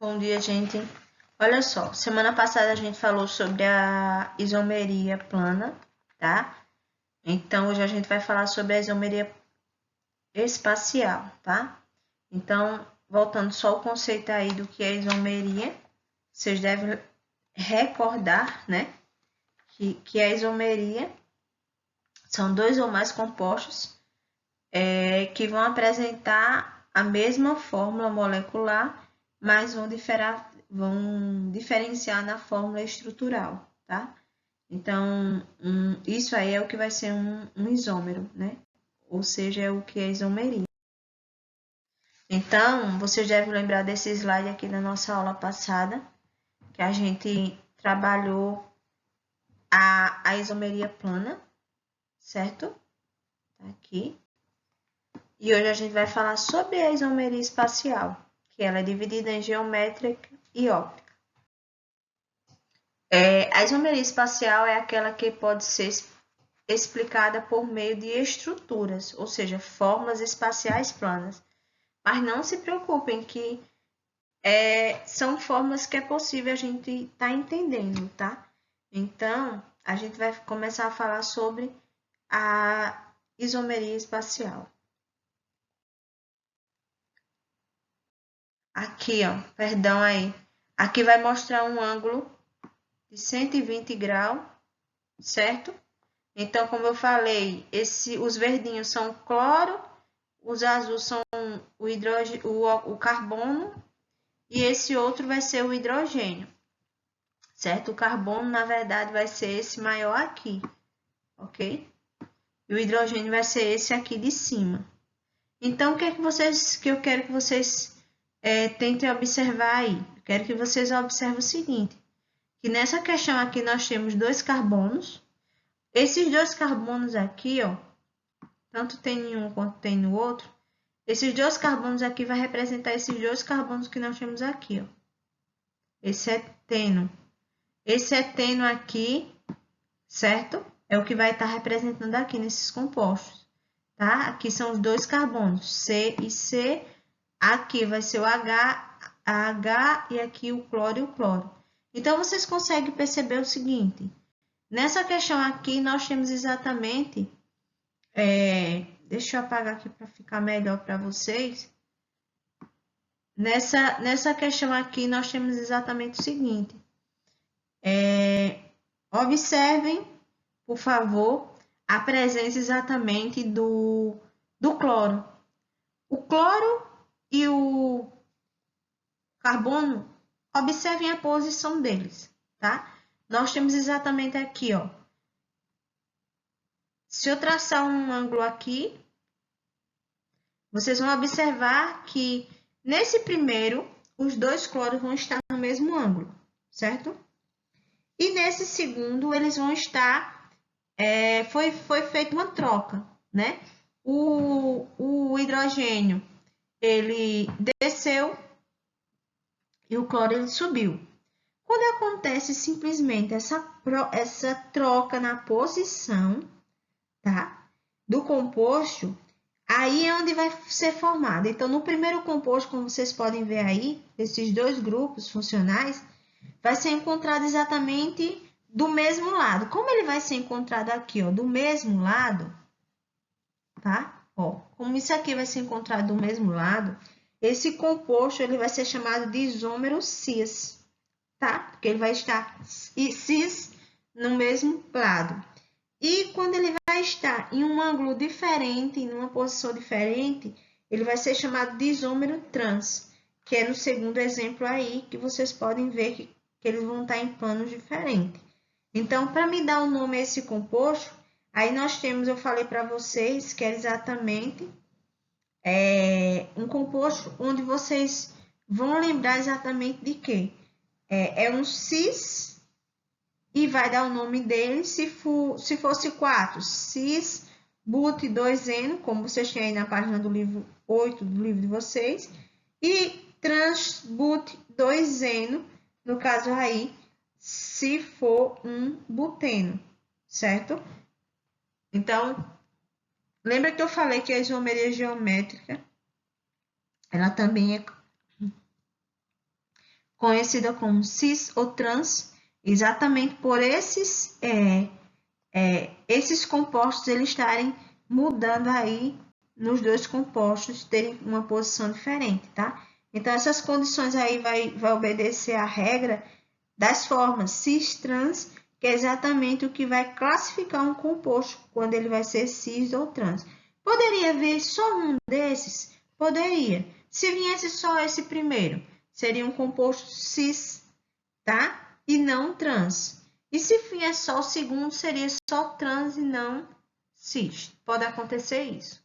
Bom dia, gente. Olha só, semana passada a gente falou sobre a isomeria plana, tá? Então, hoje a gente vai falar sobre a isomeria espacial, tá? Então, voltando só o conceito aí do que é isomeria, vocês devem recordar, né? Que a isomeria são dois ou mais compostos que vão apresentar a mesma fórmula molecular, mas vão diferenciar na fórmula estrutural, tá? Então, isso aí é o que vai ser um isômero, né? Ou seja, é o que é isomeria. Então, vocês devem lembrar desse slide aqui da nossa aula passada, que a gente trabalhou a isomeria plana, certo? Tá aqui. E hoje a gente vai falar sobre a isomeria espacial, que ela é dividida em geométrica e óptica. A isomeria espacial é aquela que pode ser explicada por meio de estruturas, ou seja, formas espaciais planas. Mas não se preocupem que são formas que é possível a gente estar entendendo, tá? Então, a gente vai começar a falar sobre a isomeria espacial. Aqui, ó, perdão aí. Aqui vai mostrar um ângulo de 120 graus, certo? Então, como eu falei, os verdinhos são o cloro, os azuis são o hidrogênio, o carbono, e esse outro vai ser o hidrogênio, certo? O carbono, na verdade, vai ser esse maior aqui, ok? E o hidrogênio vai ser esse aqui de cima. Então, o que é que eu quero que vocês tentem observar aí? Eu quero que vocês observem o seguinte, que nessa questão aqui nós temos dois carbonos. Esses dois carbonos aqui, ó, tanto tem em um quanto tem no outro, esses dois carbonos aqui vai representar esses dois carbonos que nós temos aqui, ó. Esse eteno. Esse eteno aqui, certo? É o que vai estar representando aqui nesses compostos, tá? Aqui são os dois carbonos, C e C. Aqui vai ser o H, a H e aqui o cloro e o cloro. Então, vocês conseguem perceber o seguinte. Nessa questão aqui, nós temos exatamente... deixa eu apagar aqui para ficar melhor para vocês. Nessa questão aqui, nós temos exatamente o seguinte. Observem, por favor, a presença exatamente do cloro. O cloro e o carbono, observem a posição deles, tá? Nós temos exatamente aqui, ó. Se eu traçar um ângulo aqui, vocês vão observar que nesse primeiro, os dois cloros vão estar no mesmo ângulo, certo? E nesse segundo, eles vão estar... foi feita uma troca, né? O hidrogênio, ele desceu e o cloro, ele subiu. Quando acontece simplesmente essa troca na posição, tá? Do composto, aí é onde vai ser formado. Então, no primeiro composto, como vocês podem ver aí, esses dois grupos funcionais, vai ser encontrado exatamente do mesmo lado. Como ele vai ser encontrado aqui, ó, do mesmo lado, tá? Ó, como isso aqui vai ser encontrado do mesmo lado, esse composto ele vai ser chamado de isômero cis, tá? Porque ele vai estar cis no mesmo lado. E quando ele vai estar em um ângulo diferente, em uma posição diferente, ele vai ser chamado de isômero trans, que é no segundo exemplo aí, que vocês podem ver que eles vão estar em planos diferentes. Então, para me dar o nome a esse composto, aí nós temos, eu falei para vocês, que é exatamente um composto onde vocês vão lembrar exatamente de quê? É um cis e vai dar o nome dele, se fosse 4, cis, but 2-eno, como vocês têm aí na página do livro 8 do livro de vocês, e trans, but 2-eno, no caso aí, se for um buteno, certo? Então, lembra que eu falei que a isomeria geométrica, ela também conhecida como cis ou trans, exatamente por esses compostos eles estarem mudando aí nos dois compostos, terem uma posição diferente, tá? Então, essas condições aí vai obedecer à regra das formas cis, trans, que é exatamente o que vai classificar um composto quando ele vai ser cis ou trans. Poderia vir só um desses? Poderia. Se viesse só esse primeiro, seria um composto cis, tá? E não trans. E se viesse só o segundo, seria só trans e não cis. Pode acontecer isso.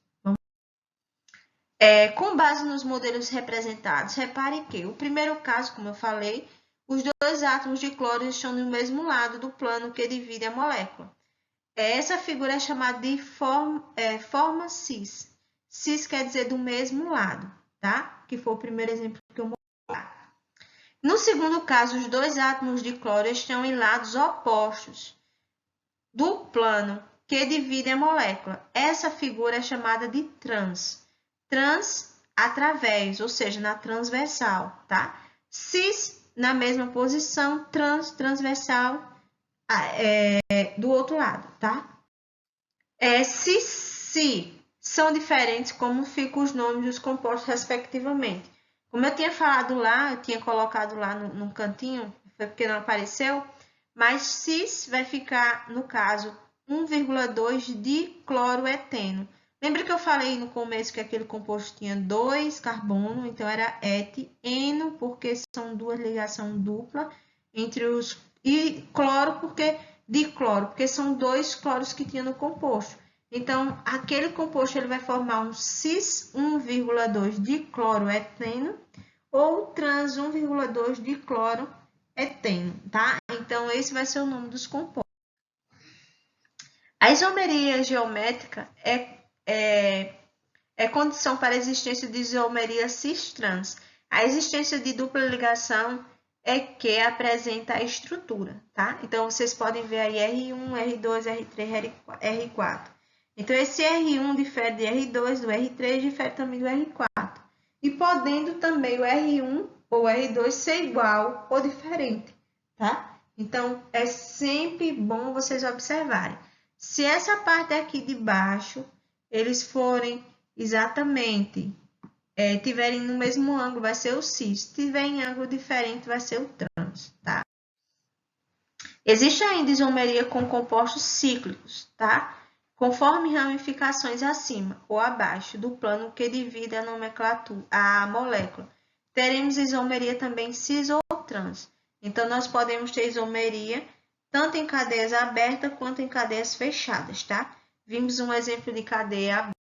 Com base nos modelos representados, repare que o primeiro caso, como eu falei, os dois átomos de cloro estão no mesmo lado do plano que divide a molécula. Essa figura é chamada de forma cis. Cis quer dizer do mesmo lado, tá? Que foi o primeiro exemplo que eu mostrei. No segundo caso, os dois átomos de cloro estão em lados opostos do plano que divide a molécula. Essa figura é chamada de trans. Trans através, ou seja, na transversal, tá? Cis na mesma posição, transversal do outro lado, tá? Se são diferentes, como ficam os nomes dos compostos respectivamente. Como eu tinha falado lá, eu tinha colocado lá no cantinho, foi porque não apareceu, mas cis vai ficar, no caso, 1,2 dicloroeteno. Lembra que eu falei no começo que aquele composto tinha 2 carbono, então era et, eno, porque são duas ligações dupla entre os... E cloro, porque dicloro, porque são 2 cloros que tinha no composto. Então, aquele composto ele vai formar um cis 1,2 dicloroeteno ou trans 1,2 dicloroeteno, tá? Então, esse vai ser o nome dos compostos. A isomeria geométrica é condição para a existência de isomeria cis-trans. A existência de dupla ligação é que apresenta a estrutura, tá? Então, vocês podem ver aí R1, R2, R3, R4. Então, esse R1 difere de R2, do R3 difere também do R4. E podendo também o R1 ou R2 ser igual ou diferente, tá? Então, é sempre bom vocês observarem. Se essa parte aqui de baixo, eles forem exatamente, tiverem no mesmo ângulo, vai ser o cis. Se tiver em ângulo diferente, vai ser o trans, tá? Existe ainda isomeria com compostos cíclicos, tá? Conforme ramificações acima ou abaixo do plano que divide a molécula. Teremos isomeria também cis ou trans. Então, nós podemos ter isomeria tanto em cadeias abertas quanto em cadeias fechadas, tá? Vimos um exemplo de cadeia aberta.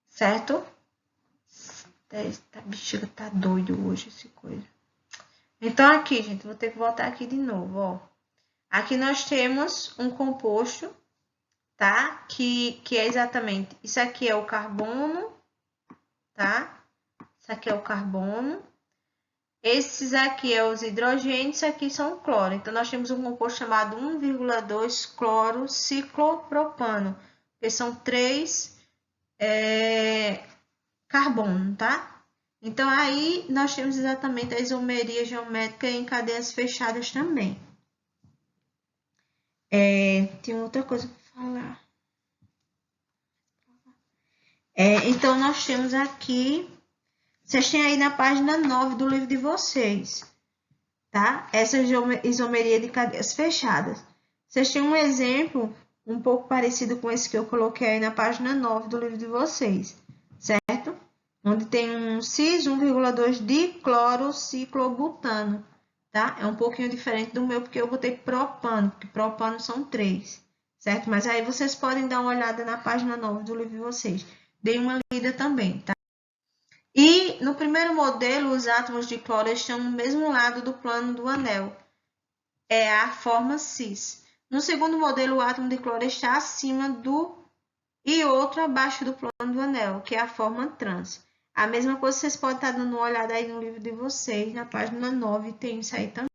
Certo? A bexiga tá doido hoje, essa coisa. Então, aqui, gente, vou ter que voltar aqui de novo, ó. Aqui nós temos um composto, tá? Que é exatamente, isso aqui é o carbono, tá? Isso aqui é o carbono. Esses aqui é os hidrogênios, isso aqui são o cloro. Então, nós temos um composto chamado 1,2 cloro ciclopropano, que são 3 carbono, tá? Então, aí nós temos exatamente a isomeria geométrica em cadeias fechadas também. Tem outra coisa para falar. Então, nós temos aqui... Vocês têm aí na página 9 do livro de vocês, tá? Essa isomeria de cadeias fechadas. Vocês têm um exemplo um pouco parecido com esse que eu coloquei aí na página 9 do livro de vocês, certo? Onde tem um cis 1,2 diclorociclobutano, tá? É um pouquinho diferente do meu, porque eu botei propano, porque propano são 3, certo? Mas aí vocês podem dar uma olhada na página 9 do livro de vocês. Dê uma lida também, tá? E no primeiro modelo, os átomos de cloro estão no mesmo lado do plano do anel. É a forma cis. No segundo modelo, o átomo de cloro está acima do e outro abaixo do plano do anel, que é a forma trans. A mesma coisa vocês podem estar dando uma olhada aí no livro de vocês, na página 9 tem isso aí também.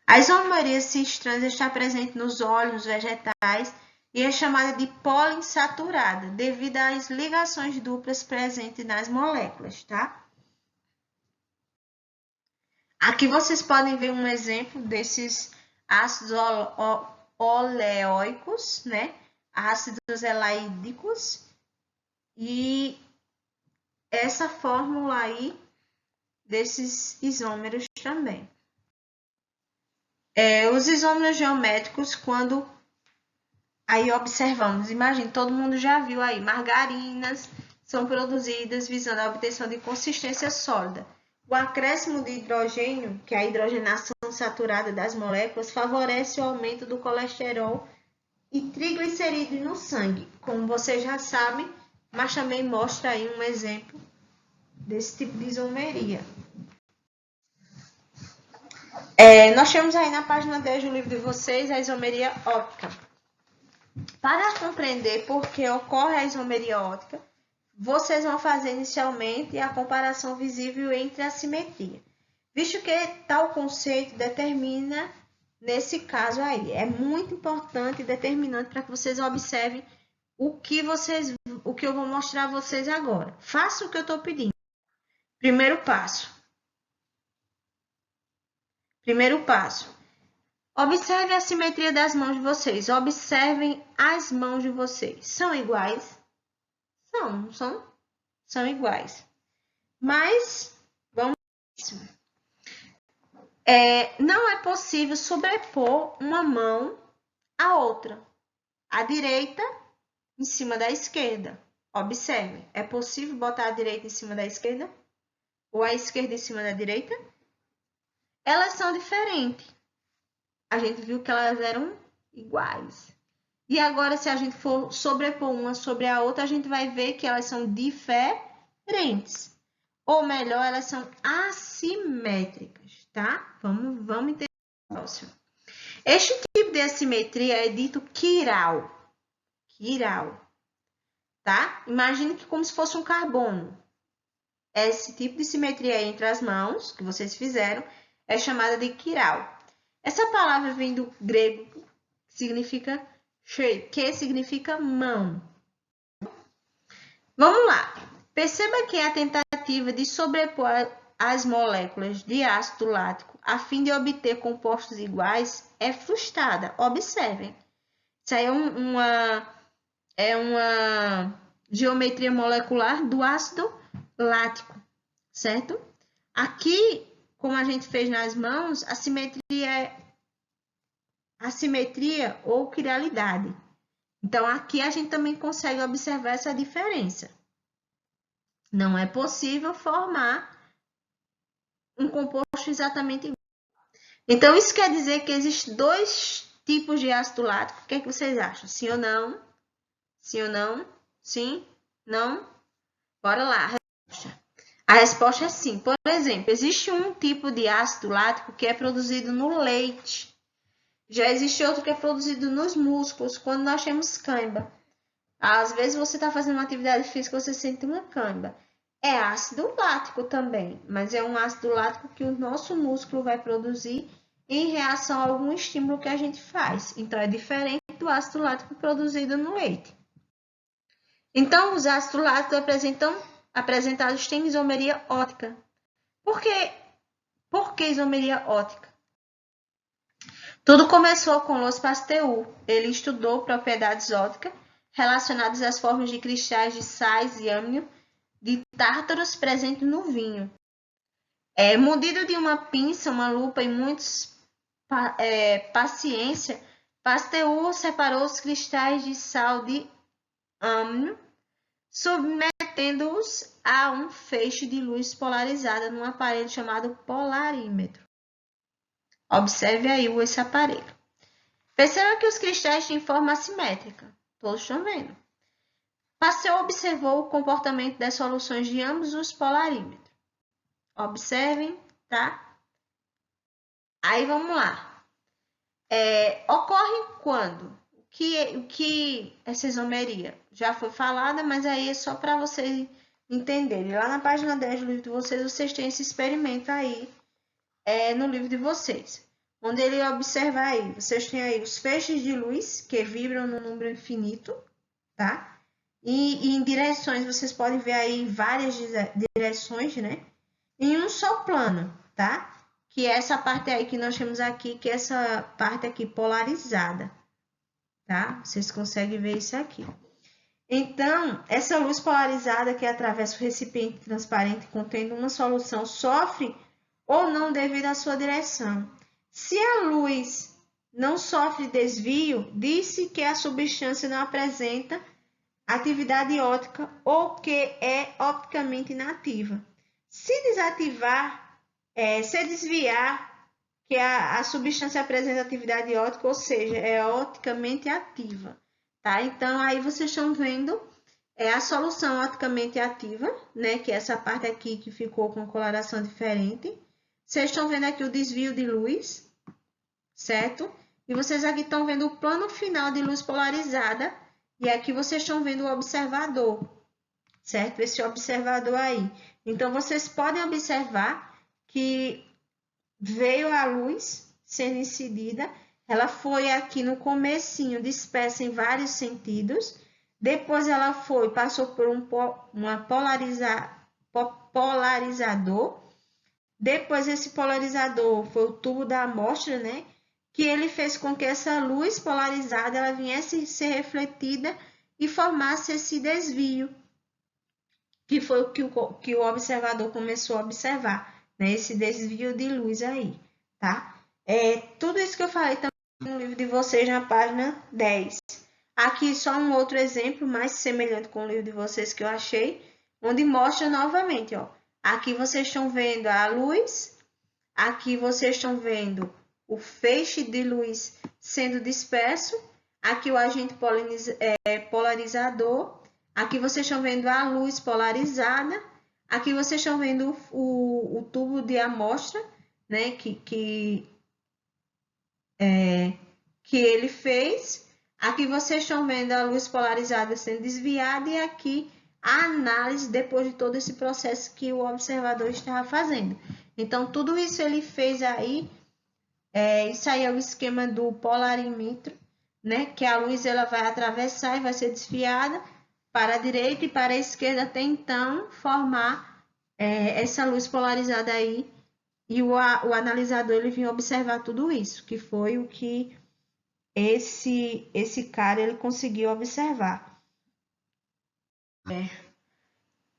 A isomeria cis-trans está presente nos óleos vegetais e é chamada de poliinsaturada, devido às ligações duplas presentes nas moléculas, tá? Aqui vocês podem ver um exemplo desses ácidos oleoicos, né? Ácidos elaídicos. E essa fórmula aí desses isômeros também. Os isômeros geométricos, quando aí observamos, imagine, todo mundo já viu aí, margarinas são produzidas visando a obtenção de consistência sólida. O acréscimo de hidrogênio, que é a hidrogenação saturada das moléculas, favorece o aumento do colesterol e triglicerídeos no sangue, como vocês já sabem, mas também mostra aí um exemplo desse tipo de isomeria. Nós temos aí na página 10 do livro de vocês a isomeria óptica. Para compreender por que ocorre a isomeria óptica, vocês vão fazer inicialmente a comparação visível entre a simetria, visto que tal conceito determina, nesse caso aí, é muito importante e determinante para que vocês observem o que eu vou mostrar a vocês agora. Faça o que eu estou pedindo. Primeiro passo. Observe a simetria das mãos de vocês. Observem as mãos de vocês. São iguais? São iguais. Mas, vamos não é possível sobrepor uma mão à outra. A direita em cima da esquerda. Observe, é possível botar a direita em cima da esquerda? Ou a esquerda em cima da direita? Elas são diferentes. A gente viu que elas eram iguais. E agora, se a gente for sobrepor uma sobre a outra, a gente vai ver que elas são diferentes. Ou melhor, elas são assimétricas, tá? Vamos entender o próximo. Este tipo de assimetria é dito quiral. Tá? Imagine que como se fosse um carbono. Esse tipo de simetria entre as mãos, que vocês fizeram, é chamada de quiral. Essa palavra vem do grego, que significa mão. Vamos lá. Perceba que a tentativa de sobrepor as moléculas de ácido lático a fim de obter compostos iguais é frustrada. Observem. Isso aí é uma geometria molecular do ácido lático, certo? Aqui, como a gente fez nas mãos, a simetria é assimetria ou quiralidade. Então, aqui a gente também consegue observar essa diferença. Não é possível formar um composto exatamente igual. Então, isso quer dizer que existem dois tipos de ácido lático. O que é que vocês acham? Sim ou não? Sim ou não? Sim? Não? Bora lá. A resposta é sim. Por exemplo, existe um tipo de ácido lático que é produzido no leite. Já existe outro que é produzido nos músculos, quando nós temos cãibra. Às vezes você está fazendo uma atividade física e você sente uma cãibra. É ácido lático também, mas é um ácido lático que o nosso músculo vai produzir em reação a algum estímulo que a gente faz. Então, é diferente do ácido lático produzido no leite. Então, os ácidos láticos apresentados têm isomeria óptica. Por que isomeria óptica? Tudo começou com Louis Pasteur. Ele estudou propriedades ópticas relacionadas às formas de cristais de sais e âmino de tártaros presentes no vinho. Munido de uma pinça, uma lupa e muitos paciência, Pasteur separou os cristais de sal de âmino, submetendo-os a um feixe de luz polarizada num aparelho chamado polarímetro. Observe aí esse aparelho. Perceba que os cristais têm forma assimétrica. Todos estão vendo. Pasteur observou o comportamento das soluções de ambos os polarímetros. Observem, tá? Aí vamos lá. Ocorre quando? O que essa isomeria? Já foi falada, mas aí é só para vocês entenderem. Lá na página 10 do livro de vocês têm esse experimento aí no livro de vocês. Onde ele observa aí, vocês têm aí os feixes de luz que vibram no número infinito, tá? E em direções, vocês podem ver aí várias direções, né? Em um só plano, tá? que é essa parte aí que nós temos aqui, que é essa parte aqui polarizada, tá? Vocês conseguem ver isso aqui. Então, essa luz polarizada que atravessa o recipiente transparente contendo uma solução sofre ou não devido à sua direção. Se a luz não sofre desvio, diz-se que a substância não apresenta atividade óptica ou que é opticamente inativa. Se desviar, que a substância apresenta atividade óptica, ou seja, é opticamente ativa. Tá? Então, aí vocês estão vendo a solução opticamente ativa, né? Que é essa parte aqui que ficou com coloração diferente. Vocês estão vendo aqui o desvio de luz, certo? E vocês aqui estão vendo o plano final de luz polarizada. E aqui vocês estão vendo o observador, certo? Esse observador aí. Então, vocês podem observar que veio a luz sendo incidida. Ela foi aqui no comecinho dispersa em vários sentidos. Depois ela passou por um polarizador. Depois esse polarizador foi o tubo da amostra, né? Que ele fez com que essa luz polarizada ela viesse ser refletida e formasse esse desvio, que foi o que o observador começou a observar, né? Esse desvio de luz aí, tá? Tudo isso que eu falei também no livro de vocês na página 10. Aqui só um outro exemplo mais semelhante com o livro de vocês que eu achei, onde mostra novamente, ó. Aqui vocês estão vendo a luz, aqui vocês estão vendo o feixe de luz sendo disperso, aqui o agente polarizador, aqui vocês estão vendo a luz polarizada, aqui vocês estão vendo o tubo de amostra, né, que ele fez. Aqui vocês estão vendo a luz polarizada sendo desviada e aqui a análise depois de todo esse processo que o observador estava fazendo. Então, tudo isso ele fez aí. Isso aí é o esquema do polarímetro, né? Que a luz ela vai atravessar e vai ser desviada para a direita e para a esquerda até então formar essa luz polarizada aí. E o analisador ele vinha observar tudo isso, que foi o que esse cara ele conseguiu observar.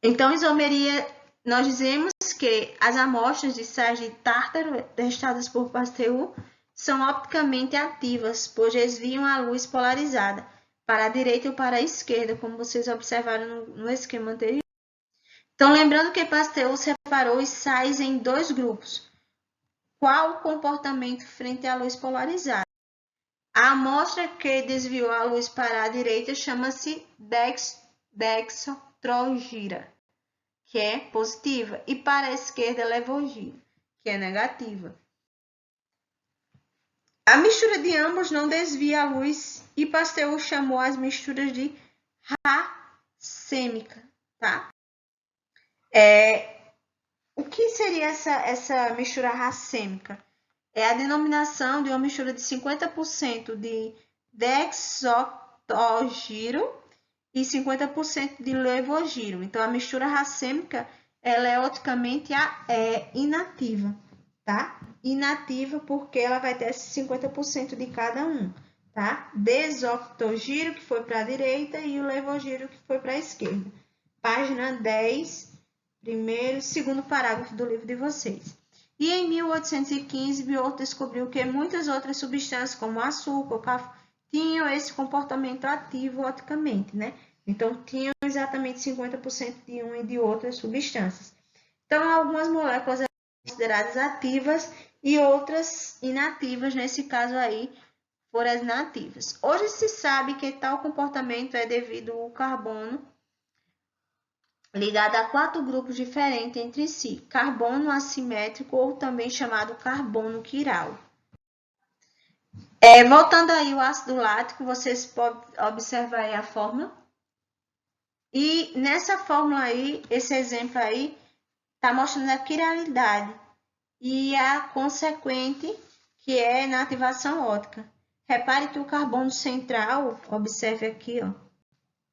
Então, isomeria, nós dizemos que as amostras de sais de tártaro testadas por Pasteur são opticamente ativas, pois desviam a luz polarizada para a direita ou para a esquerda, como vocês observaram no esquema anterior. Então, lembrando que Pasteur separou os sais em dois grupos. Qual o comportamento frente à luz polarizada? A amostra que desviou a luz para a direita chama-se dextrogira, que é positiva, e para a esquerda levogira, que é negativa. A mistura de ambos não desvia a luz e Pasteur chamou as misturas de racêmica, tá? O que seria essa mistura racêmica? É a denominação de uma mistura de 50% de dextrogiro e 50% de levogiro. Então, a mistura racêmica ela é opticamente inativa, tá? Inativa porque ela vai ter 50% de cada um, tá? Desoctogiro, que foi para a direita, e o levogiro, que foi para a esquerda. Página 10, segundo parágrafo do livro de vocês. E em 1815, Biot descobriu que muitas outras substâncias, como açúcar, café, tinham esse comportamento ativo opticamente, né? Então, tinham exatamente 50% de uma e de outras substâncias. Então, algumas moléculas eram consideradas ativas e outras inativas, nesse caso aí, foram as inativas. Hoje se sabe que tal comportamento é devido ao carbono ligado a 4 grupos diferentes entre si, carbono assimétrico ou também chamado carbono quiral. Voltando aí o ácido lático, vocês podem observar aí a fórmula. E nessa fórmula aí, esse exemplo aí, está mostrando a quiralidade e a consequente, que é na ativação óptica. Repare que o carbono central, observe aqui, ó,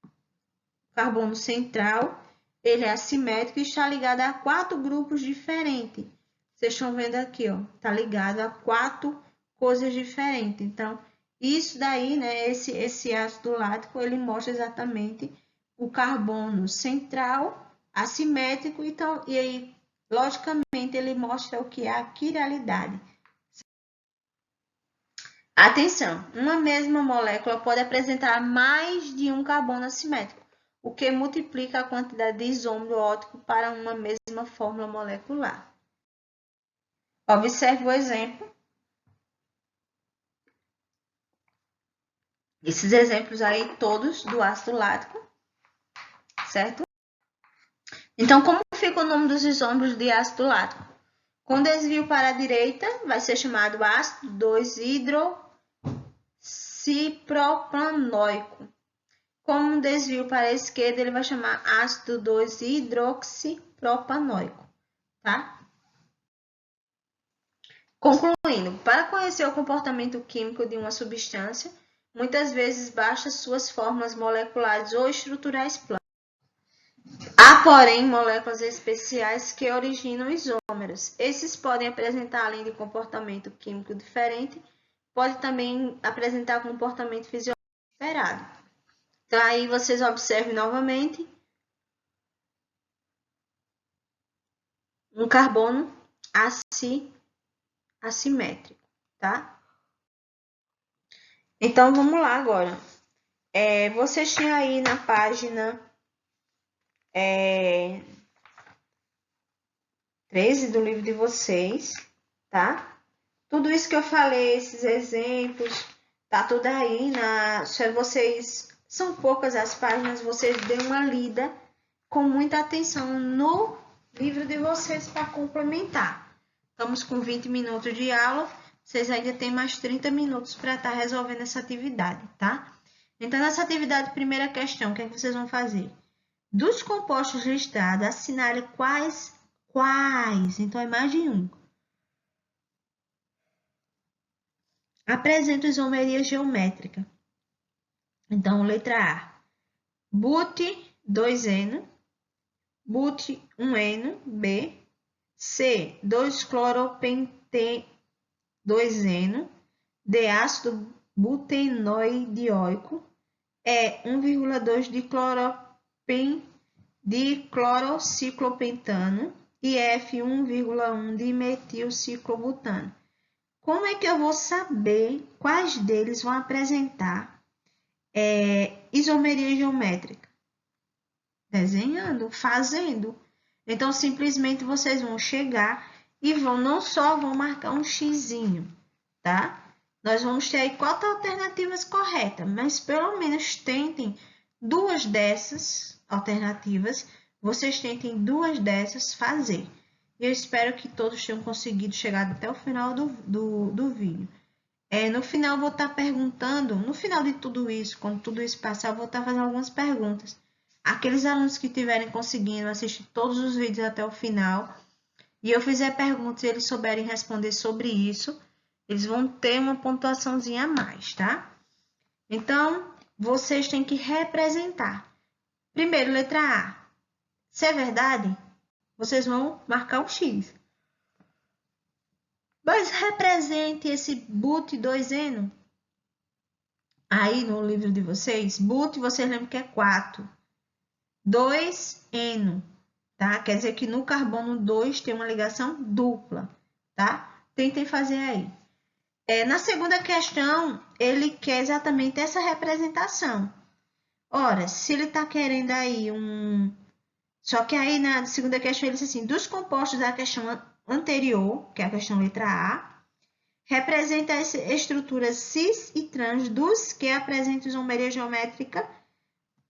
o carbono central, ele é assimétrico e está ligado a 4 grupos diferentes, Vocês estão vendo aqui, ó, tá ligado a 4 coisas diferentes. Então, isso daí, né, esse ácido lático, ele mostra exatamente o carbono central, assimétrico, então, e aí, logicamente, ele mostra o que é a quiralidade. Atenção, uma mesma molécula pode apresentar mais de um carbono assimétrico, o que multiplica a quantidade de isômero óptico para uma mesma fórmula molecular. Observe o exemplo. Esses exemplos aí todos do ácido lático, certo? Então, como fica o nome dos isômeros de ácido lático? Com desvio para a direita, vai ser chamado ácido 2-hidroxipropanoico. Com desvio para a esquerda, ele vai chamar ácido 2-hidroxipropanoico, tá? Concluindo, para conhecer o comportamento químico de uma substância, muitas vezes basta suas formas moleculares ou estruturais planas. Há, porém, moléculas especiais que originam isômeros. Esses podem apresentar, além de comportamento químico diferente, pode também apresentar comportamento fisiológico esperado. Então, aí vocês observem novamente um carbono assimétrico, tá? Então, vamos lá agora. Vocês tinham aí na página 13 do livro de vocês, tá? Tudo isso que eu falei, esses exemplos, tá tudo aí se vocês, são poucas as páginas, vocês dêem uma lida com muita atenção no livro de vocês para complementar. Estamos com 20 minutos de aula, vocês ainda têm mais 30 minutos para estar resolvendo essa atividade, tá? Então, nessa atividade, primeira questão, o que é que vocês vão fazer? Dos compostos listados, assinale quais, então é mais de um. Apresenta isomeria geométrica. Então, letra A, but 2-eno, but 1-eno, B, C, 2-cloropenteno 2-eno, D, ácido butenoidioico, E, 1,2 diclorociclopentano e F, 1,1 dimetilciclobutano. Como é que eu vou saber quais deles vão apresentar isomeria geométrica? Desenhando, fazendo. Então, simplesmente vocês vão chegar e não só vão marcar um xizinho, tá? Nós vamos ter aí 4 alternativas corretas, mas pelo menos tentem 2 dessas alternativas, vocês tentem 2 dessas fazer. Eu espero que todos tenham conseguido chegar até o final do vídeo. No final, eu vou estar perguntando, no final de tudo isso, quando tudo isso passar, eu vou estar fazendo algumas perguntas. Aqueles alunos que estiverem conseguindo assistir todos os vídeos até o final, e eu fizer perguntas e eles souberem responder sobre isso, eles vão ter uma pontuaçãozinha a mais, tá? Então, vocês têm que representar. Primeiro, letra A. Se é verdade, vocês vão marcar um X. Mas represente esse but 2-eno. Aí no livro de vocês, but, vocês lembram que é 4. 2-eno, tá? Quer dizer que no carbono 2 tem uma ligação dupla, tá? Tentem fazer aí. Na segunda questão, ele quer exatamente essa representação. Ora, se ele está querendo aí Só que aí na segunda questão ele diz assim, dos compostos da questão anterior, que é a questão letra A, representa as estruturas cis e trans dos que apresentam isomeria geométrica,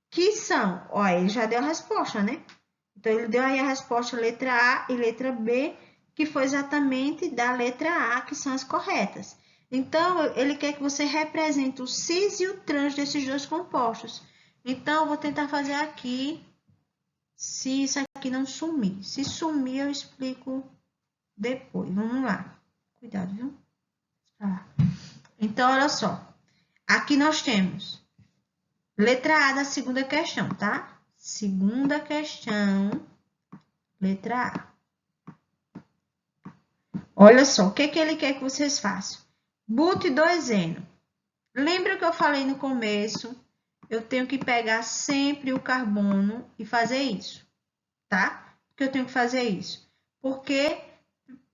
que são, ele já deu a resposta, né? Então, ele deu aí a resposta letra A e letra B, que foi exatamente da letra A, que são as corretas. Então, ele quer que você represente o cis e o trans desses dois compostos. Então, eu vou tentar fazer aqui, se isso aqui não sumir. Se sumir, eu explico depois. Vamos lá. Cuidado, viu? Então, olha só. Aqui nós temos letra A da segunda questão, tá? Segunda questão, letra A. Olha só, o que que ele quer que vocês façam? But2eno. Lembra que eu falei no começo? Eu tenho que pegar sempre o carbono e fazer isso, tá? Porque eu tenho que fazer isso. Porque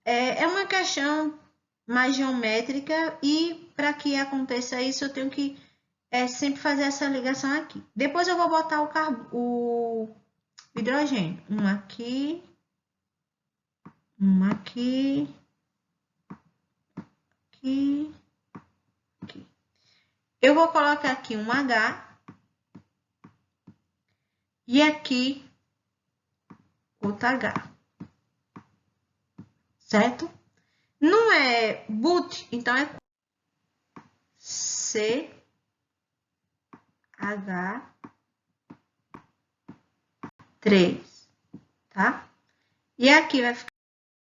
é uma questão mais geométrica e para que aconteça isso, eu tenho que sempre fazer essa ligação aqui. Depois eu vou botar o hidrogênio. Um aqui, aqui, aqui. Eu vou colocar aqui um H e aqui outro H, certo? Não é but, então é CH3, tá? E aqui vai ficar